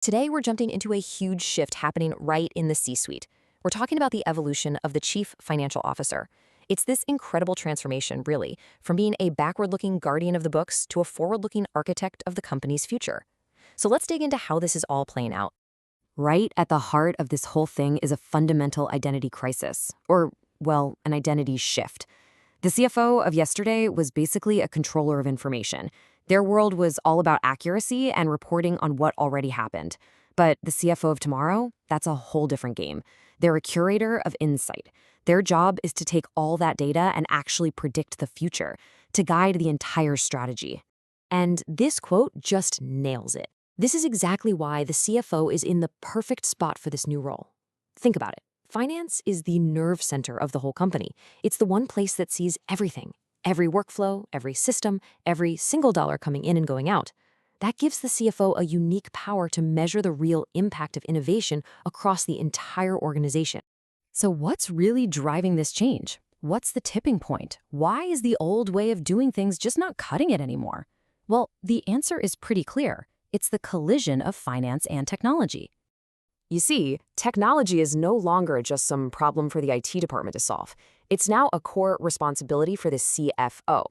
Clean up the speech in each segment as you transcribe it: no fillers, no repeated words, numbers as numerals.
Today, we're jumping into a huge shift happening right in the C-suite. We're talking about the evolution of the chief financial officer. It's this incredible transformation, really, from being a backward-looking guardian of the books to a forward-looking architect of the company's future. So let's dig into how this is all playing out. Right at the heart of this whole thing is a fundamental identity crisis, or, well, an identity shift. The CFO of yesterday was basically a controller of information. Their world was all about accuracy and reporting on what already happened. But the CFO of tomorrow, that's a whole different game. They're a curator of insight. Their job is to take all that data and actually predict the future, to guide the entire strategy. And this quote just nails it. This is exactly why the CFO is in the perfect spot for this new role. Think about it. Finance is the nerve center of the whole company. It's the one place that sees everything. Every workflow, every system, every single dollar coming in and going out. That gives the CFO a unique power to measure the real impact of innovation across the entire organization. So what's really driving this change? What's the tipping point? Why is the old way of doing things just not cutting it anymore? Well, the answer is pretty clear. It's the collision of finance and technology. You see, technology is no longer just some problem for the IT department to solve. It's now a core responsibility for the CFO.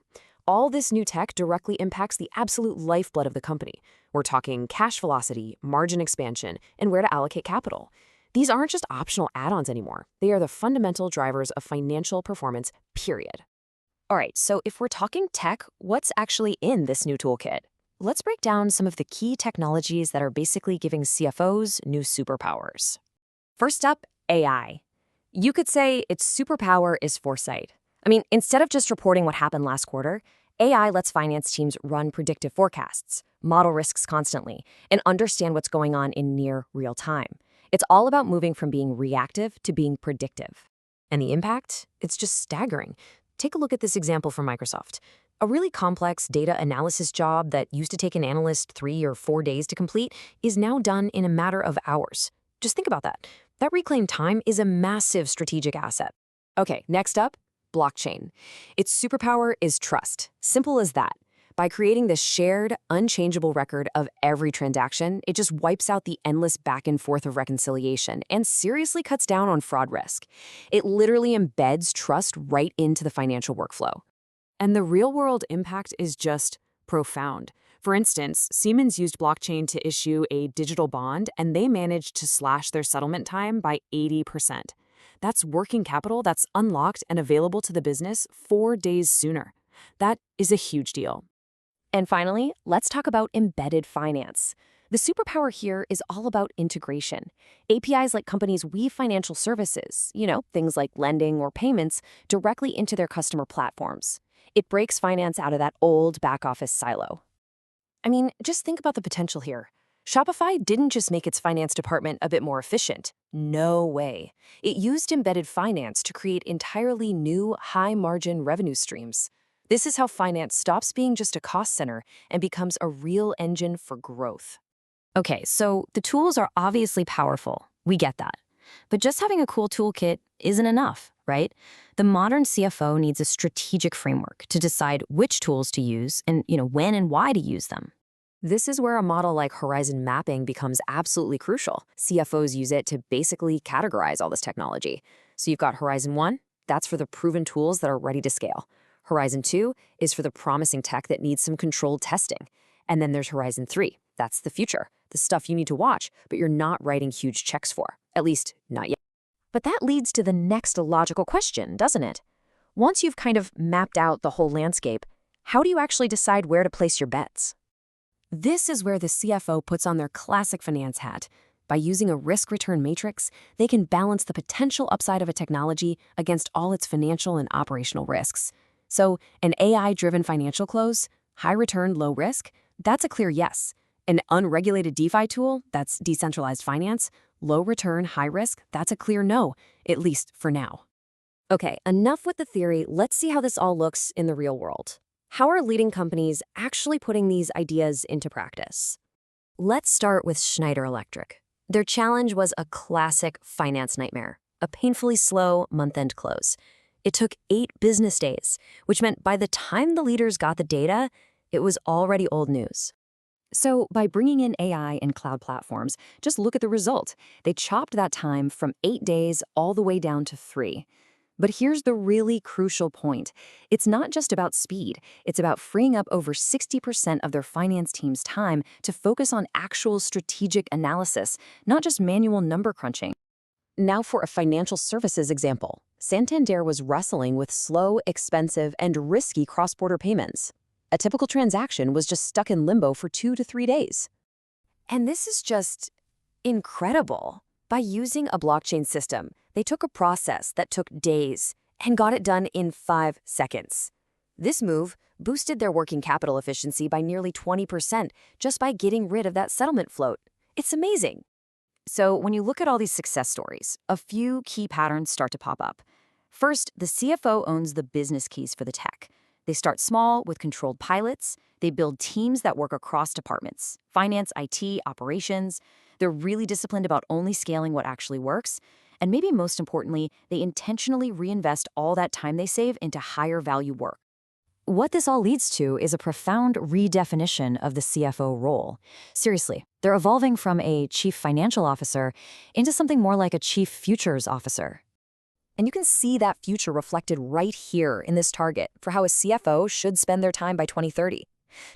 All this new tech directly impacts the absolute lifeblood of the company. We're talking cash velocity, margin expansion, and where to allocate capital. These aren't just optional add-ons anymore. They are the fundamental drivers of financial performance, period. All right, so if we're talking tech, what's actually in this new toolkit? Let's break down some of the key technologies that are basically giving CFOs new superpowers. First up, AI. You could say its superpower is foresight. I mean, instead of just reporting what happened last quarter, AI lets finance teams run predictive forecasts, model risks constantly, and understand what's going on in near real time. It's all about moving from being reactive to being predictive. And the impact? It's just staggering. Take a look at this example from Microsoft. A really complex data analysis job that used to take an analyst 3 or 4 days to complete is now done in a matter of hours. Just think about that. That reclaimed time is a massive strategic asset. Okay, next up, blockchain. Its superpower is trust. Simple as that. By creating this shared, unchangeable record of every transaction, it just wipes out the endless back and forth of reconciliation and seriously cuts down on fraud risk. It literally embeds trust right into the financial workflow. And the real-world impact is just profound. For instance, Siemens used blockchain to issue a digital bond, and they managed to slash their settlement time by 80%. That's working capital that's unlocked and available to the business 4 days sooner. That is a huge deal. And finally, let's talk about embedded finance. The superpower here is all about integration. APIs let companies weave financial services, things like lending or payments, directly into their customer platforms. It breaks finance out of that old back-office silo. I mean, just think about the potential here. Shopify didn't just make its finance department a bit more efficient. No way. It used embedded finance to create entirely new, high-margin revenue streams. This is how finance stops being just a cost center and becomes a real engine for growth. Okay, so the tools are obviously powerful. We get that. But just having a cool toolkit isn't enough, right? The modern CFO needs a strategic framework to decide which tools to use and, when and why to use them. This is where a model like horizon mapping becomes absolutely crucial. CFOs use it to basically categorize all this technology. So you've got Horizon 1, that's for the proven tools that are ready to scale. Horizon 2 is for the promising tech that needs some controlled testing. And then there's Horizon 3, that's the future, the stuff you need to watch, but you're not writing huge checks for, at least not yet. But that leads to the next logical question, doesn't it? Once you've kind of mapped out the whole landscape, how do you actually decide where to place your bets? This is where the CFO puts on their classic finance hat. By using a risk-return matrix, they can balance the potential upside of a technology against all its financial and operational risks. So, an AI-driven financial close, high return, low risk, that's a clear yes. An unregulated DeFi tool, that's decentralized finance, low return, high risk, that's a clear no, at least for now. Okay, enough with the theory. Let's see how this all looks in the real world. How are leading companies actually putting these ideas into practice? Let's start with Schneider Electric. Their challenge was a classic finance nightmare, a painfully slow month-end close. It took 8 business days, which meant by the time the leaders got the data, it was already old news. So, by bringing in AI and cloud platforms, just look at the result. They chopped that time from 8 days all the way down to 3. But here's the really crucial point. It's not just about speed, it's about freeing up over 60% of their finance team's time to focus on actual strategic analysis, not just manual number crunching. Now, for a financial services example, Santander was wrestling with slow, expensive, and risky cross border payments. A typical transaction was just stuck in limbo for 2 to 3 days. And this is just incredible. By using a blockchain system, they took a process that took days and got it done in 5 seconds. This move boosted their working capital efficiency by nearly 20% just by getting rid of that settlement float. It's amazing. So, when you look at all these success stories, a few key patterns start to pop up. First, the CFO owns the business keys for the tech. They start small with controlled pilots. They build teams that work across departments: finance, IT, operations. They're really disciplined about only scaling what actually works. And maybe most importantly, they intentionally reinvest all that time they save into higher value work. What this all leads to is a profound redefinition of the CFO role. Seriously, they're evolving from a chief financial officer into something more like a chief futures officer. And you can see that future reflected right here in this target for how a CFO should spend their time by 2030.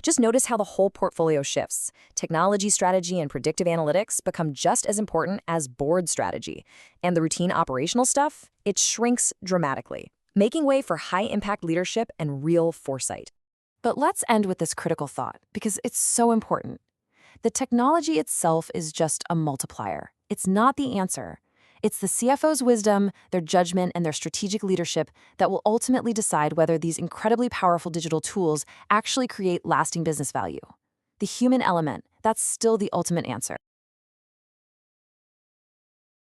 Just notice how the whole portfolio shifts. Technology strategy and predictive analytics become just as important as board strategy. And the routine operational stuff, it shrinks dramatically, making way for high-impact leadership and real foresight. But let's end with this critical thought, because it's so important. The technology itself is just a multiplier. It's not the answer. It's the CFO's wisdom, their judgment, and their strategic leadership that will ultimately decide whether these incredibly powerful digital tools actually create lasting business value. The human element, that's still the ultimate answer.